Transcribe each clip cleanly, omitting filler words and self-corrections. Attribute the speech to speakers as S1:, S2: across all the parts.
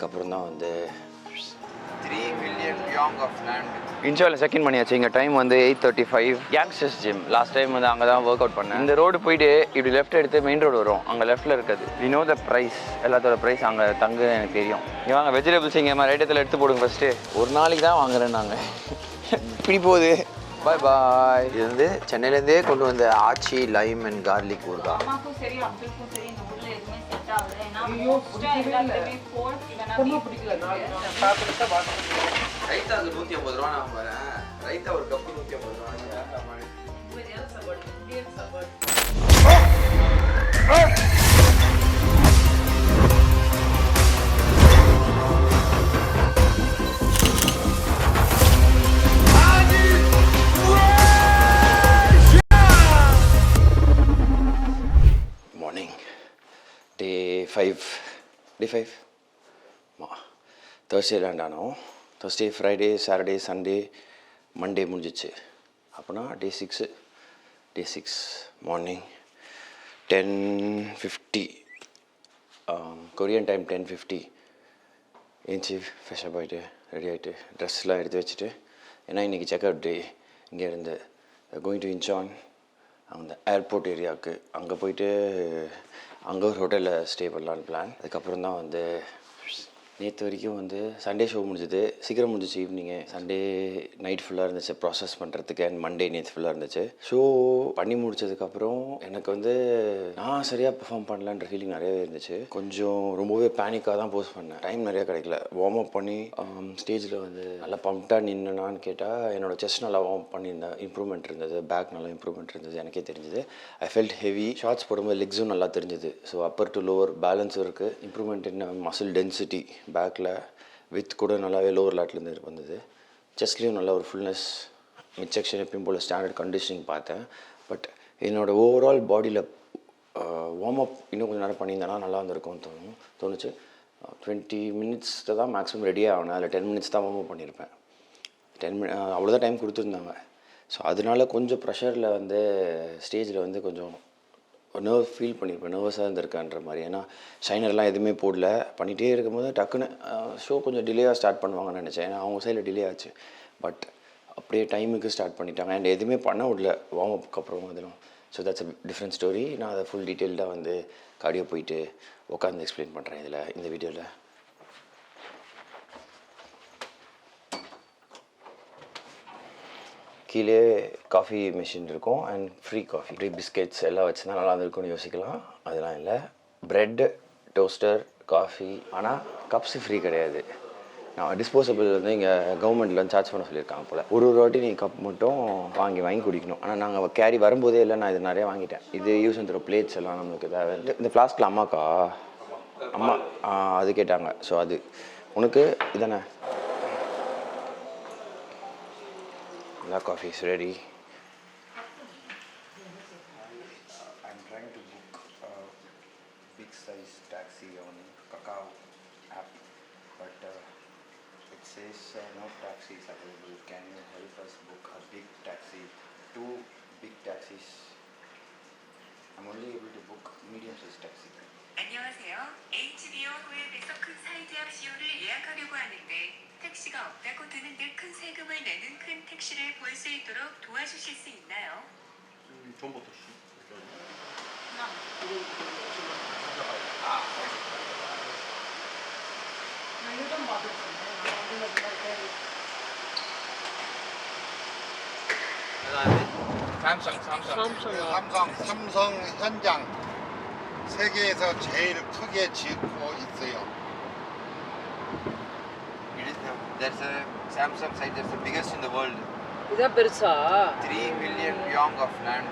S1: அதுக்கப்புறம் தான் வந்து
S2: 3 million young of land.
S1: இன்ஷாவில் செகண்ட் பண்ணியாச்சு. இங்கே டைம் வந்து 8:35. கேங்ஸ்டர்ஸ் ஜிம் லாஸ்ட் டைம் வந்து அங்கே தான் ஒர்க் அவுட் பண்ணேன். இந்த ரோடு போயிட்டு இப்படி லெஃப்ட் எடுத்து மெயின் ரோடு வரும். அங்கே லெஃப்ட்டில் இருக்குது. வி நோ த ப்ரைஸ், எல்லாத்தோட ப்ரைஸ் அங்கே தங்கு எனக்கு தெரியும். இங்கே வாங்க வெஜிடபிள்ஸ் இங்கே ரைட் இடத்துல எடுத்து போடுங்க ஃபஸ்ட்டு. ஒரு நாளைக்கு தான் வாங்குறேன் நாங்கள். இப்படி போகுது. பாய் பாய். இது வந்து சென்னையிலேருந்தே கொண்டு வந்த ஆச்சி லைம் அண்ட் கார்லிக் ஊறுகாய். ரைத்தா அது 150 ரூபா. நான் வரேன் ரைத்தா ஒரு கப்பு 150 ரூபா. மார்னிங் டே 5 Thursday லேண்ட் ஆனோம். Thursday, Friday, Saturday, Sunday, Monday முடிஞ்சிச்சு. அப்போனா டே 6 மார்னிங் 10:50 கொரியன் டைம் 10:50 ஏஞ்சி ஃப்ரெஷ்ஷப் ஆகிட்டு ரெடி ஆகிட்டு ட்ரெஸ்லாம் எடுத்து வச்சுட்டு, ஏன்னா இன்றைக்கி செக்அவுட் டே. இங்கேருந்து கோயிங் டு இன்சான் அந்த ஏர்போர்ட் ஏரியாவுக்கு. அங்கே போயிட்டு அங்கே ஒரு ஹோட்டலில் ஸ்டே பண்ணலான்னு பிளான். அதுக்கப்புறம் தான் வந்து நேற்று வரைக்கும் வந்து சண்டே ஷோ முடிஞ்சது, சீக்கிரம் முடிஞ்சிச்சு ஈவினிங்கு. சண்டே நைட் ஃபுல்லாக இருந்துச்சு ப்ராசஸ் பண்ணுறதுக்கு. அண்ட் மண்டே நேற்று ஃபுல்லாக இருந்துச்சு. ஷோ பண்ணி முடிச்சதுக்கப்புறம் எனக்கு வந்து நான் சரியாக பெர்ஃபார்ம் பண்ணலான்ற ஃபீலிங் நிறையவே இருந்துச்சு. கொஞ்சம் ரொம்பவே பேனிக்காக தான் போஸ்ட் பண்ணேன். டைம் நிறையா கிடைக்கல. வார்ம் அப் பண்ணி ஸ்டேஜில் வந்து நல்லா பம்ப்டாக நின்னுனான்னு கேட்டால் என்னோடய செஸ்ட் நல்லா வார்ம் பண்ணியிருந்தேன். இம்ப்ரூவ்மெண்ட் இருந்தது, பேக் நல்லா இம்ப்ரூவ்மெண்ட் இருந்தது, எனக்கே தெரிஞ்சுது. I felt heavy. ஷார்ட்ஸ் போடும்போது லெக்ஸும் நல்லா தெரிஞ்சுது. ஸோ அப்பர் டு லோவர் பேலன்ஸும் இருக்குது. இம்ப்ரூவ்மெண்ட் என்ன மசில் டென்சிட்டி பேக்கில் வித் கூட நல்லாவே லோவர் லேட்லேருந்து வந்தது. செஸ்ட்லேயும் நல்லா ஒரு ஃபுல்னஸ், மிட் செக்ஷன் எப்பயும் போல் ஸ்டாண்டர்ட் கண்டிஷனிங் பார்த்தேன். பட் என்னோடய ஓவரால் பாடியில் வார்ம் அப் இன்னும் கொஞ்சம் நேரம் பண்ணியிருந்தேன்னா நல்லா இருந்திருக்கும்னு தோணுச்சு. 20 மினிட்ஸில் தான் மேக்ஸிமம் ரெடியாக ஆகணும். அதில் 10 மினிட்ஸ் தான் வார்ம் அப் பண்ணியிருப்பேன். 10 அவ்வளோதான் டைம் கொடுத்துருந்தாங்க. ஸோ அதனால கொஞ்சம் ப்ரெஷரில் வந்து ஸ்டேஜில் வந்து கொஞ்சம் நர்வ் ஃபீல் பண்ணியிருப்பேன், நர்வஸாக இருந்திருக்கான்ற மாதிரி. ஏன்னா ஷைனர்லாம் எதுவுமே போடல. பண்ணிகிட்டே இருக்கும்போது டக்குன்னு ஷோ கொஞ்சம் டிலேயாக ஸ்டார்ட் பண்ணுவாங்கன்னு நினச்சேன். ஏன்னா அவங்க சைடில் டிலே ஆச்சு. பட் அப்படியே டைமுக்கு ஸ்டார்ட் பண்ணிட்டாங்க. அண்ட் எதுவுமே பண்ண விடல வார்ம் அப்புக்கு அப்புறம் அதெல்லாம். So that's a different story. நான் அதை ஃபுல் டீட்டெயில்டாக வந்து கார்டியோ போயிட்டு உட்காந்து எக்ஸ்பிளைன் பண்ணுறேன் இந்த வீடியோவில். கீழே காஃபி மிஷின் இருக்கும் and free coffee, free biscuits எல்லாம் வச்சுருந்தா நல்லா இருக்கும்னு யோசிக்கலாம். அதெல்லாம் இல்லை. Bread, toaster, coffee. ஆனால் கப்ஸு ஃப்ரீ கிடையாது. நான் டிஸ்போசபிள் வந்து இங்கே கவர்மெண்ட்டில் சார்ஜ் பண்ண சொல்லியிருக்காங்க போல். ஒரு வாட்டி நீங்கள் கப் மட்டும் வாங்கி குடிக்கணும். ஆனால் நாங்கள் கேரி வரும்போதே இல்லை, நான் இது நிறையா வாங்கிட்டேன். இது யூஸ் பண்ணுற பிளேட்ஸ் எல்லாம் நம்மளுக்கு தேவை. இந்த ஃப்ளாஸ்கில் அம்மா அது கேட்டாங்க. ஸோ அது உனக்கு இதானே. The coffee is ready. I'm trying to book a big size taxi on Kakao app, but it says no taxis available. Can you help us book a big taxi? 2 big taxis. I'm only able to book medium size taxi.
S3: 안녕하세요. HBO 호앱에서 큰 사이즈 합시오를 예약하려고 하는데 택시가 없다고 드는 데 큰 세금을 내는 큰 택시를 볼 수 있도록 도와주실 수 있나요?
S4: 전부터 씨.
S5: 삼성 현장 세계에서 제일 크게 짓고 있어요.
S2: There's a Samsung site, that's the biggest in the world.
S6: இதான் பெருசா?
S2: 3 million young of land.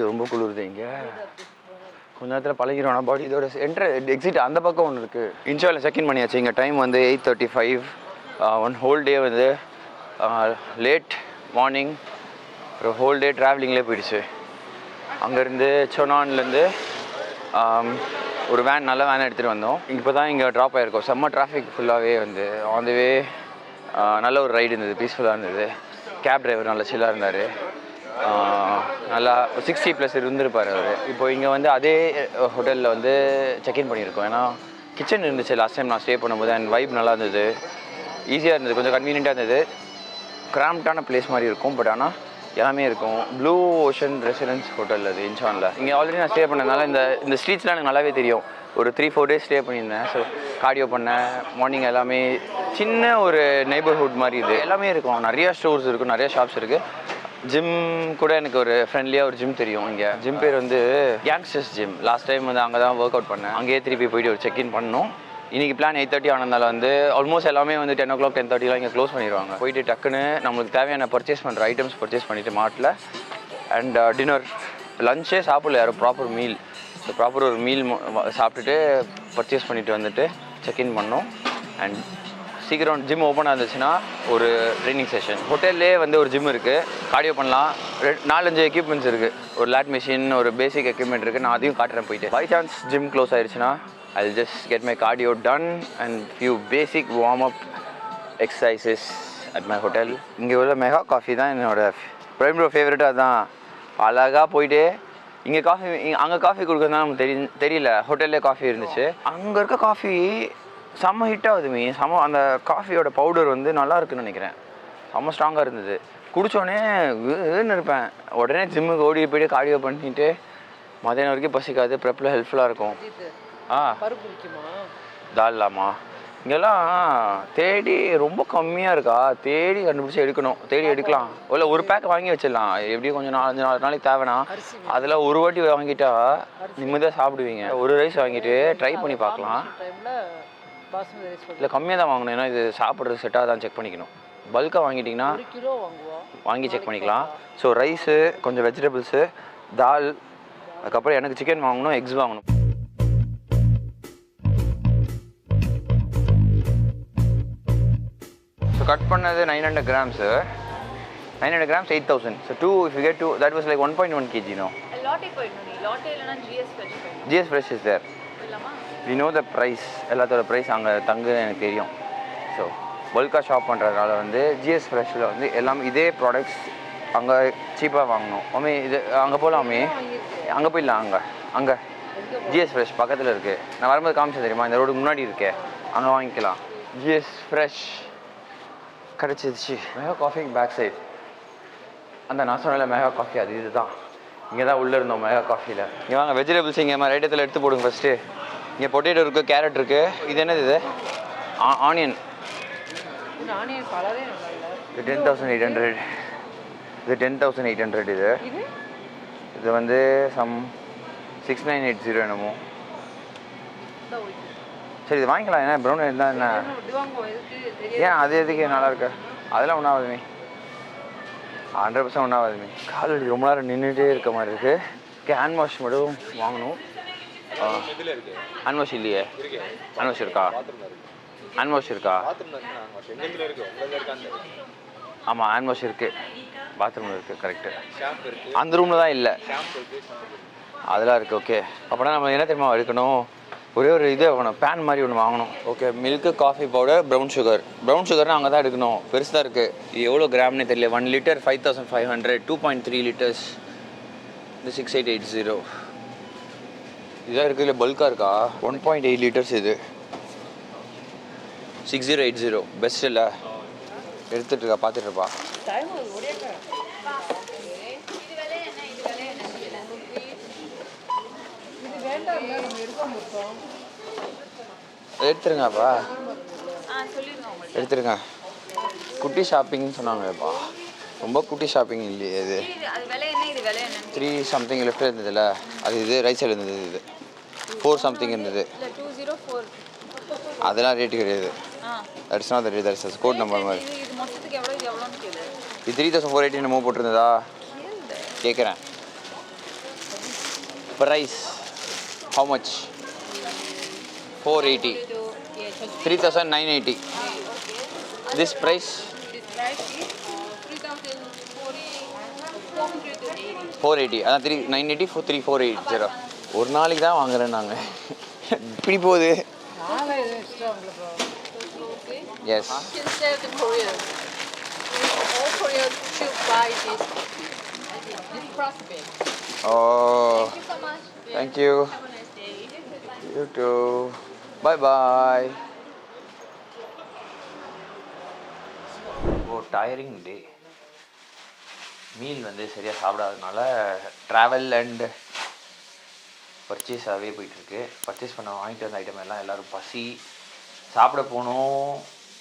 S1: ரொம்ப குளிருது இங்கே. கொஞ்ச நேரத்தில் பழகிடும் பாடி. இதோட exit அந்த பக்கம் ஒன்று இருக்குது. இன்ஷாவில் செக்இன் பண்ணியாச்சு. இங்கே டைம் வந்து 8:35. ஒன் ஹோல் டே வந்து லேட் மார்னிங், ஒரு ஹோல் டே ட்ராவலிங்லேயே போயிடுச்சு. அங்கேருந்து சொனான்லேருந்து ஒரு வேன் நல்ல வேன் எடுத்துகிட்டு வந்தோம். இப்போ தான் இங்கே ட்ராப் ஆகிருக்கோம். செம்ம டிராஃபிக் ஃபுல்லாகவே வந்து ஆன் தி வே. நல்ல ஒரு ரைடு இருந்தது, பீஸ்ஃபுல்லாக இருந்தது. கேப் டிரைவர் நல்லா சில்லாக இருந்தார். நல்லா 60+ இருந்திருப்பார் அவர். இப்போ இங்கே வந்து அதே ஹோட்டலில் வந்து செக்இன் பண்ணியிருக்கோம். ஏன்னா கிச்சன் இருந்துச்சு லாஸ்ட் டைம் நான் ஸ்டே பண்ணும்போது. அண்ட் வைப் நல்லா இருந்தது, ஈஸியாக இருந்தது, கொஞ்சம் கன்வீனியண்ட்டாக இருந்தது. கிராம்ப்டான பிளேஸ் மாதிரி இருக்கும், பட் ஆனால் எல்லாமே இருக்கும். ப்ளூ ஓஷன் ரெசிடென்ஸ் ஹோட்டல் அது இன்சானில். இங்கே ஆல்ரெடி நான் ஸ்டே பண்ணதுனால இந்த ஸ்ட்ரீட்ஸ்லாம் எனக்கு நல்லாவே தெரியும். ஒரு 3-4 டேஸ் ஸ்டே பண்ணியிருந்தேன். ஸோ கார்டியோ பண்ணேன், மார்னிங் எல்லாமே சின்ன ஒரு நெய்பர்ஹுட் மாதிரி இது எல்லாமே இருக்கும். நிறையா ஸ்டோர்ஸ் இருக்கும், நிறையா ஷாப்ஸ் இருக்குது. ஜிம் கூட எனக்கு ஒரு ஃப்ரெண்ட்லியாக ஒரு ஜிம் தெரியும். இங்கே ஜிம் பேர் வந்து கேங்ஸ்டர்ஸ் ஜிம். லாஸ்ட் டைம் வந்து அங்கே தான் ஒர்க் அவுட் பண்ணேன். அங்கேயே திருப்பி போயிட்டு ஒரு செக்இன் பண்ணணும். இன்றைக்கி பிளான் 8:30 ஆனதால் வந்து ஆல்மோஸ்ட் எல்லாமே வந்து 10 o'clock 10:30 இங்கே க்ளோஸ் பண்ணிடுவாங்க. போயிட்டு டக்குன்னு நம்மளுக்கு தேவையான பர்ச்சேஸ் பண்ணுற ஐட்டம்ஸ் பர்ச்சேஸ் பண்ணிவிட்டு மார்ட்டில். அண்ட் டின்னர் லஞ்சே சாப்பிடல யாரும், ப்ராப்பர் மீல். ஸோ ப்ராப்பர் ஒரு மீல் சாப்பிட்டுட்டு பர்ச்சேஸ் பண்ணிவிட்டு வந்துட்டு செக்இன் பண்ணோம். அண்ட் சீக்கிரம் ஜிம் ஓப்பன் ஆகிருந்துச்சுன்னா ஒரு ட்ரைனிங் செஷன். ஹோட்டல்லே வந்து ஒரு ஜிம் இருக்குது, கார்டியோ பண்ணலாம். 4-5 எக்யூப்மெண்ட்ஸ் இருக்குது. ஒரு லேட் மிஷின், ஒரு பேசிக் எக்யூப்மெண்ட் இருக்குது. நான் அதையும் காட்டுறேன் போயிட்டு. பை சான்ஸ் ஜிம் க்ளோஸ் ஆயிடுச்சுன்னா I'll just get my cardio done and few basic warm-up exercises at my hotel. இங்கே உள்ள மெகா காஃபி தான் என்னோட ப்ரைம் ஃபேவரட். அதுதான் அழகாக போயிட்டு இங்கே காஃபி, அங்கே காஃபி கொடுக்குறதுனால நமக்கு தெரியல. ஹோட்டல்லே காஃபி இருந்துச்சு. அங்கே இருக்க காஃபி செம்ம ஹிட் ஆகுதுமே. அந்த காஃபியோட பவுடர் வந்து நல்லா இருக்குன்னு நினைக்கிறேன். செம்ம ஸ்ட்ராங்காக இருந்தது. குடித்தோடனே இருப்பேன். உடனே ஜிம்முக்கு ஓடி போய்ட்டு கார்டியோ பண்ணிட்டு மதியானம் வரைக்கும் பசிக்காது. ப்ரெப்பில் ஹெல்ப்ஃபுல்லாக இருக்கும். தால்லாமா இங்கெல்லாம் தேடி ரொம்ப கம்மியாக இருக்கா, தேடி கண்டுபிடிச்சி எடுக்கணும். தேடி எடுக்கலாம். இல்லை ஒரு பேக் வாங்கி வச்சிடலாம். எப்படியும் கொஞ்சம் 4 நாளைக்கு தேவைன்னா அதில் ஒரு வாட்டி வாங்கிட்டா நிம்மதியாக சாப்பிடுவீங்க. ஒரு ரைஸ் வாங்கிட்டு ட்ரை பண்ணி பார்க்கலாம். இல்லை கம்மியாக தான் வாங்கணும், ஏன்னா இது சாப்பிட்றது செட்டாக தான் செக் பண்ணிக்கணும். பல்காக வாங்கிட்டிங்கன்னா வாங்கி செக் பண்ணிக்கலாம். ஸோ ரைஸு, கொஞ்சம் வெஜிடபிள்ஸு, தால், அதுக்கப்புறம் எனக்கு சிக்கன் வாங்கணும், எக்ஸ் வாங்கணும். Cut பண்ணது 900 grams. 900 grams 8,000. So 2, if you get 2, that was like 1.1 kg, no?
S6: Lotte போய்டணும் நீ. Lotte இல்லனா GS Fresh போய்டணும்.
S1: GS Fresh is there.
S6: இல்லமா?
S1: We know the price. எல்லாத்தோட price அங்கே தங்குன்னு எனக்கு தெரியும். ஸோ பல்காக ஷாப் பண்ணுறதுனால வந்து GS Freshல வந்து எல்லாம் இதே ப்ராடக்ட்ஸ் அங்கே சீப்பாக வாங்கணும். அம்மே இது அங்கே போகலாமே, அங்கே போயிடலாம். அங்கே GS Fresh பக்கத்தில் இருக்குது. நான் வரும்போது காமிச்சேன் தெரியுமா, இந்த ரோடுக்கு முன்னாடி இருக்கேன், அங்கே வாங்கிக்கலாம். GS Fresh கிடச்சிருச்சு. Mega coffee pack side. அந்த நான் சொன்ன மெகா காஃபி அது இதுதான். இங்கே தான் உள்ளே இருந்தோம் மெகா காஃபியில். இங்கே வாங்க, வெஜிடபிள்ஸ் இங்கே மாதிரி ஐட்டத்தில் எடுத்து போடுங்க ஃபஸ்ட்டு. இங்கே பொட்டேட்டோ இருக்குது, கேரட் இருக்குது. இது என்னது இது? ஆனியன். இது 10,800. இது 10,800. இது வந்து சம் 6980 என்னமோ. சரி இது வாங்கிக்கலாம். ஏன்னா ப்ரௌன் இருந்தால் என்ன, ஏன் அது எதுக்கு நல்லா இருக்கு? அதெல்லாம் ஒன்றாவதுமே, 100% ஒன்றாவதுமே. கால் வலி, ரொம்ப நேரம் நின்றுட்டே இருக்க மாதிரி இருக்குது. ஹேண்ட் வாஷ் மட்டும் வாங்கணும். ஹேண்ட் வாஷ் இல்லையே? ஹேண்ட் வாஷ் இருக்கா? ஹேண்ட் வாஷ் இருக்கா? ஆமாம் ஹேண்ட் வாஷ் இருக்குது, பாத்ரூமில் இருக்குது. கரெக்டு. அந்த ரூமில் தான் இல்லை, அதெல்லாம் இருக்குது. ஓகே, அப்படின்னா நம்ம என்ன தெரியுமா எடுக்கணும்? ஒரே ஒரு இது வாங்கணும், பேன் மாதிரி ஒன்று வாங்கணும். Okay, milk, coffee powder, brown sugar. Brown சுகர்னால் அங்கே தான் எடுக்கணும், பெருசு தான் இருக்குது. இது எவ்வளோ கிராம்னே தெரியல. 1 liter 5,500. 2.3 liters இது 6880. இதாக இருக்குது. இல்லை பல்காக இருக்கா? 1.8 liters இது 6080. பெஸ்ட் இல்லை, எடுத்துகிட்டு இருக்கா, பார்த்துட்டு இருப்பா. எடுத்துருங்கப்பா, எடுத்துருங்க. குட்டி ஷாப்பிங்னு சொன்னாங்கப்பா. ரொம்ப குட்டி ஷாப்பிங் இல்லையே இது. 3 something லெஃப்ட் இருந்ததுல, அது இது ரைட் சைடு இருந்தது. இது 4 something இருந்தது. அதெல்லாம் ரேட்டு கிடையாது. That's not the rate, that's the code number மாதிரி. இது 3,480 என்னமோ போட்டிருந்ததா கேட்குறேன். Price how much? 480. 3,980. This price?
S6: This price is 3,480.
S1: 480 அதான் 980 3480. ஒரு நாளைக்கு தான் வாங்குறேன் நாங்கள். இப்படி போகுது. Yes
S6: Instead of Korea, all Koreans should buy this crossbin.
S1: Oh
S6: Thank you so much.
S1: Thank you.
S6: Have a nice day.
S1: You too. Bye bye. Oh tiring day. Meal வந்து சரியாக சாப்பிடாததுனால ட்ராவல் அண்ட் பர்ச்சேஸாகவே போயிட்டுருக்கு. பர்ச்சேஸ் பண்ண வாங்கிட்டு வந்த item எல்லாம் எல்லோரும் பசி சாப்பிட போனோம்,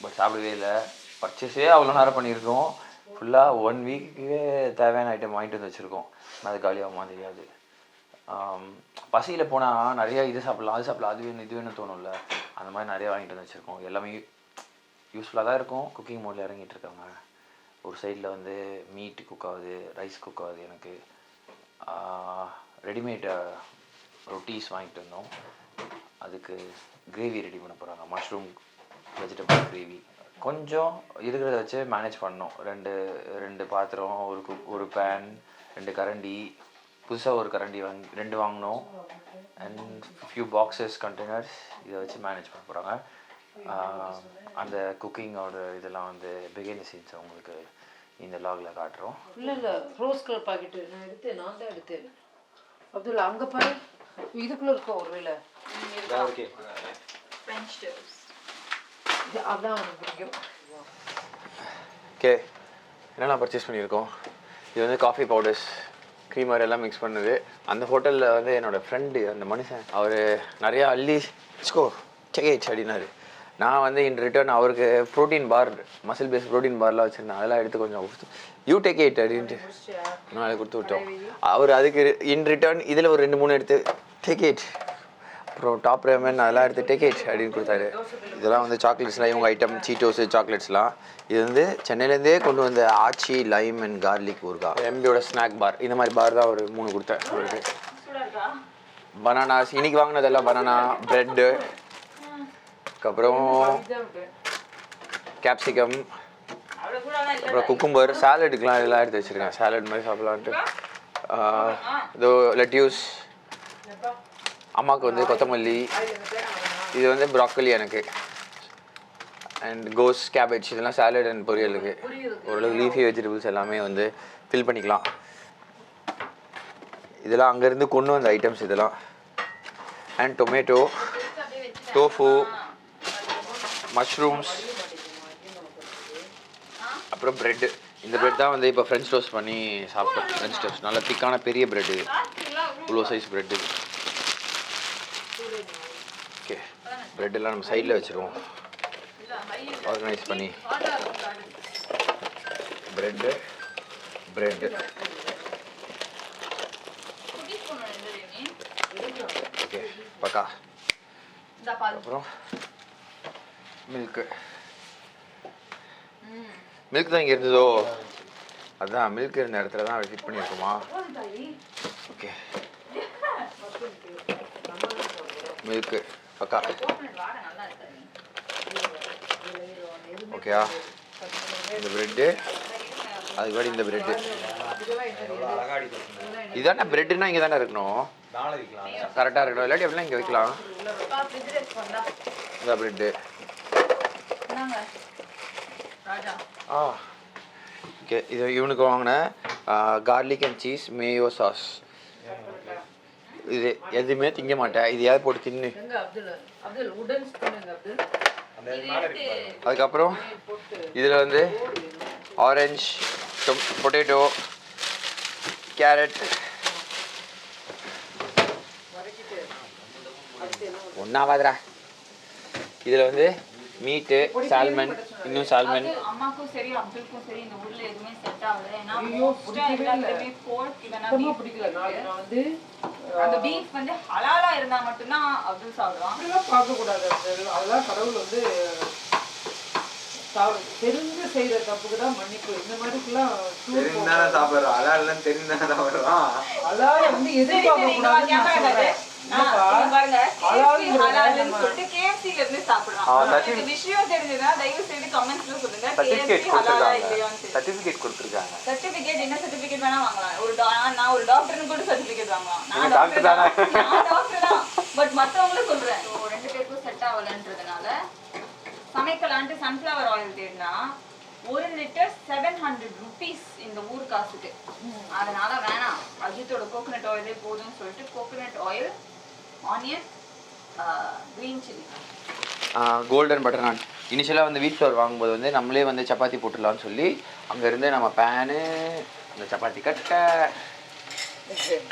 S1: பட் சாப்பிடவே இல்லை. பர்ச்சேஸே அவ்வளோ நேரம் பண்ணியிருக்கோம். ஃபுல்லாக 1 வீக்குக்கு தேவையான ஐட்டம் வாங்கிட்டு வந்து வச்சுருக்கோம். அது காலியாகுமா தெரியாது. பசியில் போனால் நிறையா இது சாப்பிட்லாம், அது சாப்பிட்லாம், அது வேணும் இது வேணும் தோணும்ல. அந்த மாதிரி நிறையா வாங்கிட்டு வந்து வச்சுருக்கோம். எல்லாமே யூஸ்ஃபுல்லாக தான் இருக்கும். குக்கிங் மோடில் இறங்கிட்டு இருக்காங்க. ஒரு சைடில் வந்து மீட் குக் ஆகுது, ரைஸ் குக் ஆகுது. எனக்கு ரெடிமேட் ரொட்டீஸ் வாங்கிட்டு வந்தோம். அதுக்கு கிரேவி ரெடி பண்ண போகிறாங்க. Mushroom vegetable gravy. கொஞ்சம் இருக்கிறத வச்சு மேனேஜ் பண்ணோம். ரெண்டு பாத்திரம், ஒரு பேன், 2 கரண்டி, புதுசாக ஒரு கரண்டி 2 வாங்கினோம். And few boxes containers. இதை வச்சு மேனேஜ் பண்ண போகிறாங்க. அந்த குக்கிங்கோட இதெல்லாம் வந்து பிகைண்ட் சீன்ஸ் உங்களுக்கு இந்த லாகில் காட்டுறோம்.
S7: இல்லை ரோஸ் கலர் பாக்கெட்டு நான் தான் எடுத்தேன். அப்துல்லா அங்கே பாரு, இதுக்குள்ளே இருக்கோம் ஒரு வேலை.
S6: French toast.
S7: அதான் எனக்கு பிடிக்கும்.
S1: ஓகே, என்னெல்லாம் பர்ச்சேஸ் பண்ணியிருக்கோம். இது வந்து காஃபி பவுடர்ஸ், க்ரீமர் எல்லாம் மிக்ஸ் பண்ணுது. அந்த ஹோட்டலில் வந்து என்னோடய ஃப்ரெண்டு அந்த மனுஷன் அவர் நிறையா அள்ளி ஸ்கோ செகேட் அப்படின்னாரு. நான் வந்து இன் ரிட்டர்ன் அவருக்கு protein bar, muscle base protein பார்லாம் வச்சுருந்தேன். அதெல்லாம் எடுத்து கொஞ்சம் கொடுத்து யூ டேக் இட் அப்படின்ட்டு நாளைக்கு கொடுத்து விட்டோம். அவர் அதுக்கு இன் ரிட்டர்ன் இதில் ஒரு 2-3 எடுத்து டேக் இட், அப்புறம் டாப் ரேமன் அதெல்லாம் எடுத்து டேக் இட் அப்படின்னு கொடுத்தாரு. இதெல்லாம் வந்து சாக்லேட்ஸ்லாம் இவங்க ஐட்டம், சீட்டோஸு சாக்லேட்ஸ்லாம். இது வந்து சென்னையிலேருந்தே கொண்டு வந்த ஆச்சி லைம் அண்ட் கார்லிக் ஊர்கா. எம்பியோட ஸ்நாக் பார். இந்த மாதிரி பார் தான் ஒரு 3 கொடுத்தேன் அவருக்கு. பனானாஸ் இன்னைக்கு வாங்கினதெல்லாம் பனானா ப்ரெட்டு, அப்புறம் கேப்சிகம், அப்புறம் குக்கும்பர், சாலடுக்கெலாம் இதெல்லாம் எடுத்து வச்சுருக்கேன். சாலட் மாதிரி சாப்பிட்லான்ட்டு. இதோ லெட்யூஸ், அம்மாவுக்கு வந்து கொத்தமல்லி, இது வந்து ப்ராக்கலி எனக்கு, அண்ட் கோஸ், கேபேஜ், இதெல்லாம் சாலட் அண்ட் பொரியலுக்கு. ஓரளவு லீஃபி வெஜிடபிள்ஸ் எல்லாமே வந்து ஃபில் பண்ணிக்கலாம். இதெல்லாம் அங்கேருந்து கொண்டு வந்த ஐட்டம்ஸ் இதெல்லாம். அண்ட் டொமேட்டோ, டோஃபு, மஷ்ரூம்ஸ், அப்புறம் ப்ரெட்டு. இந்த ப்ரெட் தான் வந்து இப்போ ஃப்ரெஞ்ச் டோஸ்ட் பண்ணி சாப்பிட்டோம். ஃப்ரெஞ்ச் டோஸ்ட் நல்லா திக்கான பெரிய ப்ரெட்டு, இவ்வளோ சைஸ் ப்ரெட்டு. ஓகே, ப்ரெட்டெல்லாம் நம்ம சைடில் வச்சுருவோம் ஆர்கனைஸ் பண்ணி. ப்ரெட்டு ஓகே பக்கா. அப்புறம் மில்க்கு தான் இங்கே இருந்ததோ, அதுதான் மில்க் இருந்த இடத்துல தான் ஃபிட் பண்ணியிருக்கோமா. ஓகே, மில்க்கு பக்கா. ஓகேயா, இந்த ப்ரெட்டு, அதுக்கு முன்னாடி இந்த ப்ரெட்டு. இதானே ப்ரெட்டுன்னா இங்கே தானே இருக்கணும், கரெக்டாக இருக்கணும். இல்லாட்டி அப்படிலாம் இங்கே வைக்கலாம். இந்த ப்ரெட்டு ஓகே. இது இவனுக்கு வாங்கினேன் garlic and cheese mayo sauce. இது எதுவுமே திங்க மாட்டேன், இது ஏதாவது போட்டு தின்னு. அதுக்கப்புறம் இதில் வந்து ஆரஞ்ச், பொட்டேட்டோ, கேரட், ஒன்றாவதுரா. இதில் வந்து மீட்டு, சால்மன், இன்னும் சால்மன்.
S6: அம்மாக்கும் சரி அப்துல்க்கும் சரி இந்த ஊர்ல எதுவுமே செட் ஆகல. ஏன்னா மோஸ்டா எல்லாத்துலயுமே போர்க் இல்லனா பீஃப் பிடிக்கல. நான் வந்து அந்த பீஃப் வந்து ஹலாலா இருந்தா மட்டும் தான் அப்துல் சாப்பிடுவான்.
S7: அதெல்லாம் பார்க்க கூடாது. அதெல்லாம் கடவுள் வந்து தெரிஞ்சு செய்யற தப்புக்கு தான் மன்னிப்பு. இந்த மாதிரிக்குலாம்
S2: தெரிந்தானே சாப்பிடுறோம். ஹலால்னு தெரிந்தானே சாப்பிடுறோம்.
S7: ஹலால் வந்து எதிர்பார்க்க கூடாது.
S6: பாருங்க அப்படின்னு சொல்லிட்டு KFC-ல இருந்து சாப்பிடுறான். உங்களுக்கு விஷயம் தெரிஞ்சதுன்னா தயவு செய்து கமெண்ட்ஸ்ல சொல்லுங்க. KFC ஹலாலா இல்லையான்னு சொல்லி.
S2: சர்டிபிகேட் கொடுத்துருக்காங்க.
S6: சர்டிபிகேட் என்ன சர்டிபிகேட் வேணா வாங்கலாம். நான் ஒரு டாக்டர்னு கூட சர்டிபிகேட் வாங்கலாம். நான்
S2: டாக்டர் தானே?
S6: நான் டாக்டர் தான். பட் மத்தவங்களும் சொல்றேன். ஸோ 2 பேருக்கும் செட் ஆகலன்றதுனால சமைக்கலான்ட்டு சன்ஃப்ளவர் ஆயில் தேடினா 1 லிட்டர் 700 rupees இந்த ஊர் காசுக்கு. அதனால வேணாம், அஜித்தோட கோகனட் ஆயிலே போதும்னு சொல்லிட்டு coconut oil, onion, green chilli.
S2: Golden butter நான் இனிஷியலாக வந்து வீட் ஃப்ளவர் வாங்கும்போது வந்து நம்மளே வந்து சப்பாத்தி போட்டுடலாம்னு சொல்லி அங்கேருந்து நம்ம பேனு இந்த சப்பாத்தி கட்டை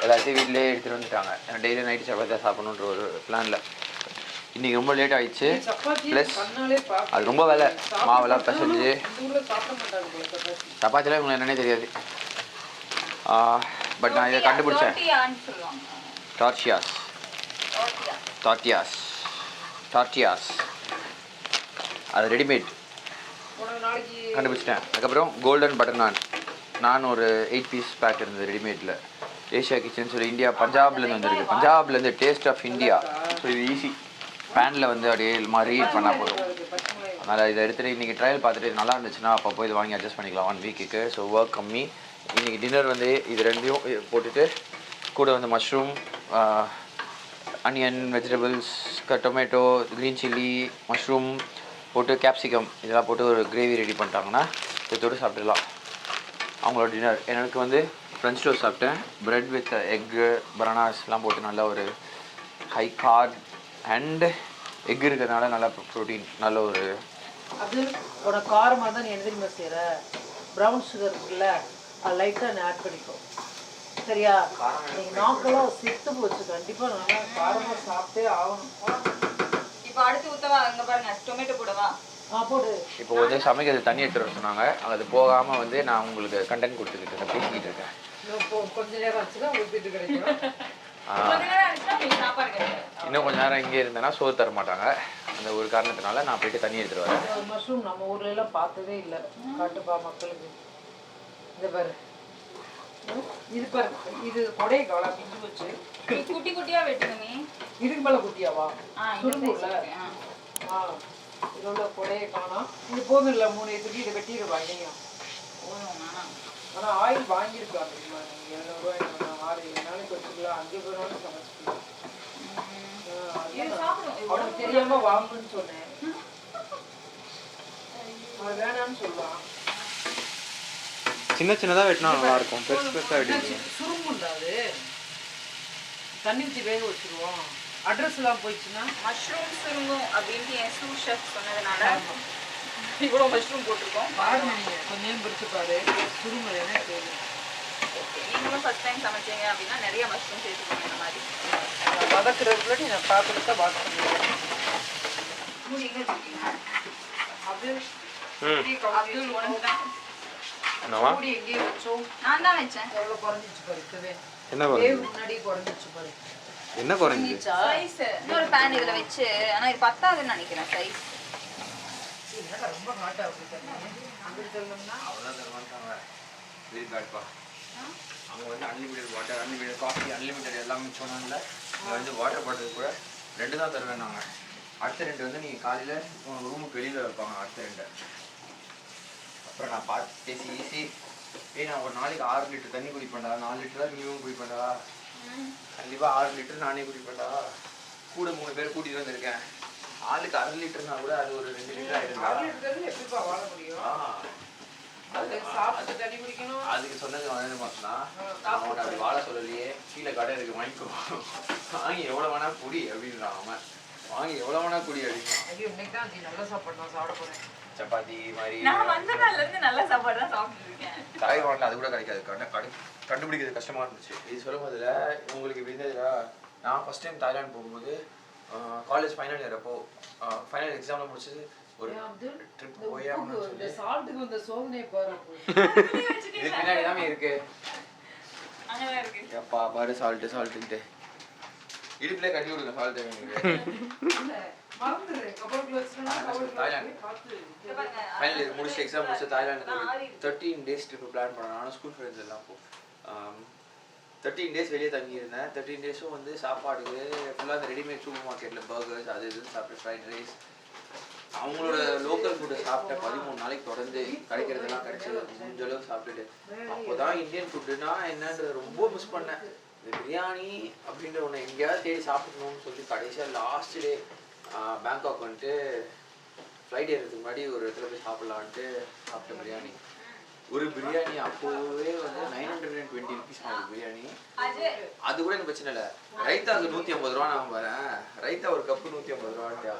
S2: எல்லாத்தையும் வீட்டிலே எடுத்துகிட்டு வந்துட்டாங்க. டெய்லி நைட்டு சப்பாத்தி தான் சாப்பிடணுன்ற ஒரு பிளானில். இன்றைக்கி ரொம்ப லேட் ஆகிடுச்சு. ப்ளஸ் அது ரொம்ப வேலை, மாவெல்லாம் பிசைஞ்சு சப்பாத்திலாம் உங்களுக்கு என்னன்னே தெரியாது. பட் நான் இதை கண்டுபிடிச்சேன். டார்டியாஸ் டார்டியாஸ் டார்டியாஸ் அது ரெடிமேட் கண்டுபிடிச்சிட்டேன். அதுக்கப்புறம் கோல்டன் பட்டர் நான் ஒரு 8 பீஸ் பேக் இருந்தது ரெடிமேடில். ஏஷியா கிச்சன் சொல்லி இந்தியா பஞ்சாப்லேருந்து வந்துருக்கு. பஞ்சாப்லேருந்து டேஸ்ட் ஆஃப் இந்தியா. ஸோ இது ஈஸி, பேனில் வந்து அப்படியே மாதிரி ஹீட் பண்ணால் போதும். அதனால் இதை எடுத்துகிட்டு இன்றைக்கி ட்ரையல் பார்த்துட்டு இது நல்லா இருந்துச்சுன்னா அப்போ போய் இது வாங்கி அட்ஜஸ்ட் பண்ணிக்கலாம் 1 வீக்குக்கு. ஸோ ஒர்க் கம்மி. இன்றைக்கி டின்னர் வந்து இது ரெண்டையும் போட்டுட்டு கூட வந்து mushroom, onion, vegetables, tomato, green chilli, mushroom போட்டு கேப்சிகம் இதெல்லாம் போட்டு ஒரு கிரேவி ரெடி பண்ணிட்டாங்கன்னா இதை தொட்டு சாப்பிட்டுக்கலாம். அவங்களோட டின்னர். எனக்கு வந்து ஃப்ரெஞ்ச் டோஸ்ட் சாப்பிட்டேன். ப்ரெட் வித் எக்கு, பனானாஸ்லாம் போட்டு நல்லா ஒரு ஹை கார்ப் அண்ட் எக் இருக்கிறதுனால நல்லா ப்ரோட்டீன், நல்ல ஒரு
S7: அது உனக்கு காரமாக தான் நீ என்ன தெரியுமா செய்கிற, ப்ரௌன் சுகர் இருக்குல்ல அது லைட்டாக நீ ஆட் பண்ணிக்கோ சரியா. நீங்கள் நாக்கெல்லாம் செத்து போச்சு. கண்டிப்பாக நல்லா காரமாக சாப்பிட்டே ஆகணும்.
S6: இப்போ அடுத்து ஊற்றவா? அங்கே பாருங்க, டொமேட்டோ போடவா? போடு.
S2: இப்போ வந்து சமைக்கிறது தண்ணி எடுத்துகிட்டு வர சொன்னாங்க. அது போகாமல் வந்து நான் உங்களுக்கு கண்டென்ட் கொடுத்துக்கிட்டு இருக்கேன், பேசிக்கிட்டு இருக்கேன்.
S7: கொஞ்ச நேரம் ஆச்சுன்னா உங்களுக்கு கிடைக்கும்.
S2: இன்னும் கொஞ்ச நேரம் இங்கே இருந்தேன்னா சோறு தர மாட்டாங்க. அந்த ஒரு காரணத்தினால நான் போயிட்டு தண்ணி எடுத்துகிட்டு வரேன்.
S7: மஷ்ரூம் நம்ம ஊர்ல எல்லாம் பார்த்ததே இல்லை. காட்டுப்பா மக்களுக்கு. இந்த பாரு, இது பாரு, இது கொடைய கவலை பிஞ்சு வச்சு
S6: குட்டி குட்டியா வெட்டணுமே.
S7: இதுக்கு மேலே குட்டியாவா?
S6: சுருங்குல.
S7: இதோட கொடையை காணோம். இது போதும் இல்லை, 3 இதுக்கு இதை வெட்டிடுவாங்க. ஆனால் ஆயில் வாங்கியிருக்கலாம் தெரியுமா நீங்கள்? 700 ரூபாய் 6-7 நாளைக்கு வச்சுக்கலாம். 5 பேரோட சமைச்சிக்கலாம். அவனுக்கு தெரியாம வாங்குன்னு சொன்னேன். அது வேணான்னு சொல்லுவான்.
S2: சின்ன சின்னதாக வெட்டினா நல்லா இருக்கும். பெருசு பெருசாக வெட்டி
S7: சுருங்குண்டாது தண்ணி ஊற்றி வேக வச்சுருவோம். அட்ரஸ் எல்லாம் போயிடுச்சுன்னா
S6: மஷ்ரூம் சுருங்கும் அப்படின்ட்டு என் சூ ஷெஃப் சொன்னதுனால இவ்வளோ மஷ்ரூம் போட்டிருக்கோம்.
S7: பாருங்க, நீங்கள் கொஞ்சம் பிரிச்சு பாரு. சுருங்க என்ன தெரியும்.
S6: நீங்களும் ஃபர்ஸ்ட் டைம் சமைச்சீங்க அப்படின்னா நிறைய மஷ்ரூம் சேர்த்துக்கோங்க. இந்த மாதிரி
S7: வதக்குறதுக்குள்ள நான் பார்த்துட்டு வாஷ் பண்ணுவேன்.
S6: மூடி எங்கே வச்சுருக்கீங்க?
S7: அப்துல் உனக்கு தான் மூடி எங்கேயே வச்சோம்.
S6: நான் தான் வச்சேன்.
S7: எவ்வளோ குறைஞ்சிச்சு பாரு. இப்பவே
S2: என்ன
S7: முன்னாடி குறைஞ்சிச்சு பாரு.
S2: என்ன குறைஞ்சி
S6: சைஸ் இன்னொரு பேன் இதில் வச்சு. ஆனால் இது பத்தாதுன்னு நினைக்கிறேன் சைஸ்.
S7: ரொம்ப ஹாட்டாக இருக்கு. அங்கே சொல்லணும்னா
S2: அவ்வளோதான் தருவாங்க. வெரி பேட்பா. அவங்க வந்து unlimited water, unlimited coffee, unlimited எல்லாமே சொன்னாங்கல்ல. இங்கே வந்து வாட்டர் பாட்டில் கூட 2 தான் தருவேன் நாங்கள். அடுத்த 2 வந்து நீங்கள் காலையில் உங்கள் ரூமுக்கு வெளியில் வைப்பாங்க. அடுத்த 2 அப்புறம் நான் பார்த்து பேசி ஈஸி நான் ஒரு நாளைக்கு 6 லிட்டர் தண்ணி குடிப்பேன்டா. 4 லிட்டர் தான் நீயும் குடிப்பேன்டா. கண்டிப்பாக 6 லிட்டர் நானே குடிப்பேன்டா. கூட 3 பேர் கூட்டிகிட்டு வந்திருக்கேன். ஆளுக்கு 1/2 லிட்டர்னா கூட அது ஒரு 2 லிட்டர் ஆகிடுது.
S7: எப்படிப்பா வாழ முடியும்?
S2: அதுக்கு சொன்னது வந்து பார்த்தா அவன் அப்படி வாழ சொல்லலையே. கீழே கடை இருக்கு, வாங்கிக்கோ, வாங்கி எவ்வளோ வேணா குடி அப்படின்றான் அவன். வாங்கி எவ்வளோ வேணா குடி அப்படின்னா.
S7: நல்ல சாப்பாடு நான் சாப்பிட போறேன்.
S2: சப்பாத்தி மாதிரி
S6: நான் வந்த நாள்ல இருந்து நல்ல சாப்பாடு தான் சாப்பிட்டு இருக்கேன்.
S2: தாய்வான்ல அது கூட கிடைக்காது. கண்டுபிடிக்கிறது கஷ்டமா இருந்துச்சு. இது சொல்லும் போதுல உங்களுக்கு இப்படி இருந்ததுல, நான் ஃபர்ஸ்ட் டைம் தாய்லாந்து போகும்போது காலேஜ் ஃபைனல் இயர் அப்போ ஃபைனல் எக்ஸாம்ல முடிச்சது ஒரு ட்ரிப் போய்
S7: இந்த சால்ட்டுக்கு வந்த சோதனை பாரு.
S2: இது பின்னாடி தான் இருக்கு.
S6: அங்கதான் இருக்கு.
S2: அப்பா பாரு சால்ட்டுன்ட்டு இடுப்புல கட்டி விடுங்க சால்ட்
S7: மறந்துரு. கபோர்ட்ல வச்சினா
S2: தாய்லாந்து ஃபைனல் இயர் முடிச்சு எக்ஸாம் முடிச்சு தாய்லாந்துக்கு 13 days ட்ரிப் பிளான் பண்ணோம். நானும் ஸ்கூல் ஃப்ரெண்ட்ஸ் எல்லாம் 13 days வெளியே தங்கியிருந்தேன். 13 டேஸும் வந்து சாப்பாடுக்கு ஃபுல்லாக அந்த ரெடிமேட் சூப்பர் மார்க்கெட்டில் பர்கர்ஸ் அது இதுன்னு சாப்பிட்டு ஃப்ரைட் ரைஸ் அவங்களோட லோக்கல் ஃபுட்டை சாப்பிட்ட 13 நாளைக்கு தொடர்ந்து கிடைக்கிறதெல்லாம் கிடைச்சது முடிஞ்ச அளவுக்கு சாப்பிட்டுட்டு அப்போ தான் இந்தியன் ஃபுட்டுனா என்னன்றது ரொம்ப மிஸ் பண்ணேன். இந்த பிரியாணி அப்படின்ற ஒன்று எங்கேயாவது தேடி சாப்பிடணும்னு சொல்லி கடைசியாக லாஸ்ட் டே பேங்காக் வந்துட்டு ஃப்ளைட் ஏறதுக்கு முன்னாடி ஒரு இடத்துல போய் சாப்பிட்லான்ட்டு சாப்பிட்ட பிரியாணி. ஒரு பிரியாணி அப்போவே வந்து 920 rupees ஆகுது பிரியாணி. அது கூட எனக்கு பிரச்சனை இல்லை. ரைத்தாவுக்கு 150 ரூபா நான் வரேன். ரைத்தா ஒரு கப்பு 150 ரூபான்ட்டு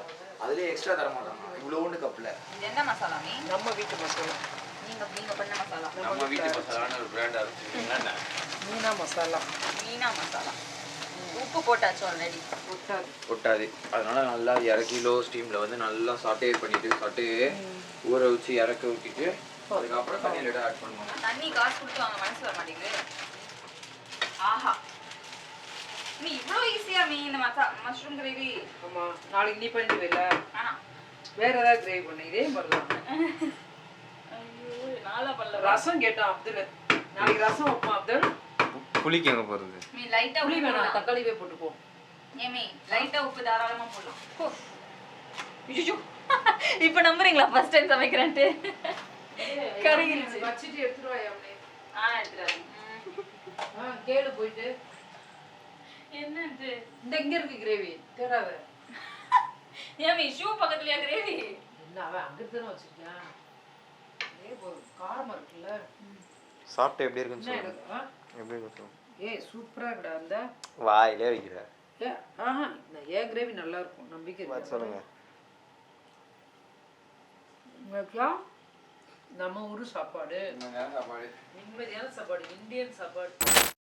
S2: அதுலேயே எக்ஸ்ட்ரா தர மாட்டாங்க இவ்வளோன்னு கப்பில்.
S6: என்ன மசாலா மீ?
S7: நம்ம வீட்டு மசாலா.
S6: நீங்க பண்ண மசாலா.
S2: நம்ம வீட்டு மசாலான்னு ஒரு பிராண்ட் ஆரம்பிச்சிருக்கீங்களா?
S7: மீனா மசாலா.
S6: மீனா மசாலா. உப்பு போட்டாச்சு ஆல்ரெடி.
S2: ஒட்டாது. அதனால நல்லா இறக்கி லோ ஸ்டீமில் வந்து நல்லா சாட்டே பண்ணிட்டு ஊற வச்சு இறக்க ஊற்றிட்டு அதுக்கப்புறம் தண்ணியில் ஆட் பண்ணுவோம்.
S6: தண்ணி காசு கொடுத்து வாங்க மனசு வர மாட்டேங்குது. ஆஹா நீ இவ்வளோ ஈஸியா மீ இந்த மஷ்ரூம் கிரேவி?
S7: ஆமா நாளைக்கு நீ பண்ணிடுவில்ல?
S6: ஆ
S7: வேற ஏதாவது கிரேவி பண்ணு இதே மாதிரிதான்.
S6: ஐயோ நாளா பண்ணல.
S7: ரசம் கேட்டான் அப்துல். நாளைக்கு ரசம் வைப்போம் அப்துல்.
S2: புளிக்கு எங்கே போகிறது?
S6: மீ லைட்டா
S7: புளி
S6: உப்பு
S7: வேணாம்
S6: வேணாம்.
S7: தக்காளிவே போட்டுப்போம்.
S6: ஏமி லைட்டா உப்பு தாராளமா போடலாம். ஐயோ இப்போ நம்புறீங்களா ஃபர்ஸ்ட் டைம் சமைக்கிறேன்ட்டு? கருகிருச்சு.
S7: வச்சிட்டு எடுத்துட்டு வாயா அப்படியே.
S6: எடுத்துறேன்.
S7: கேளு போயிட்டு.
S6: என்னது
S7: இந்த எங்க இருக்கு கிரேவி தேடாத.
S6: ஏமி ஷூ பக்கத்துலயா கிரேவி?
S7: என்ன அவன் அங்கிட்டு தானே வச்சிருக்கேன். காரமா இருக்குல்ல.
S2: சாப்பிட்டு எப்படி இருக்குன்னு
S7: என்ன
S2: சொல்லுங்க.
S7: எனக்கு
S2: எப்படி இருக்கு?
S7: ஏய் சூப்பரா இருக்குடா அந்த.
S2: வாயிலே வைக்கிற.
S7: ஆஹா ஏன் கிரேவி நல்லா இருக்கும் நம்பிக்கை இருக்கு.
S2: சொல்லுங்க.
S7: நம்ம ஊரு சாப்பாடு
S2: சாப்பாடு
S7: நிம்மதியான சாப்பாடு இந்தியன் சாப்பாடு.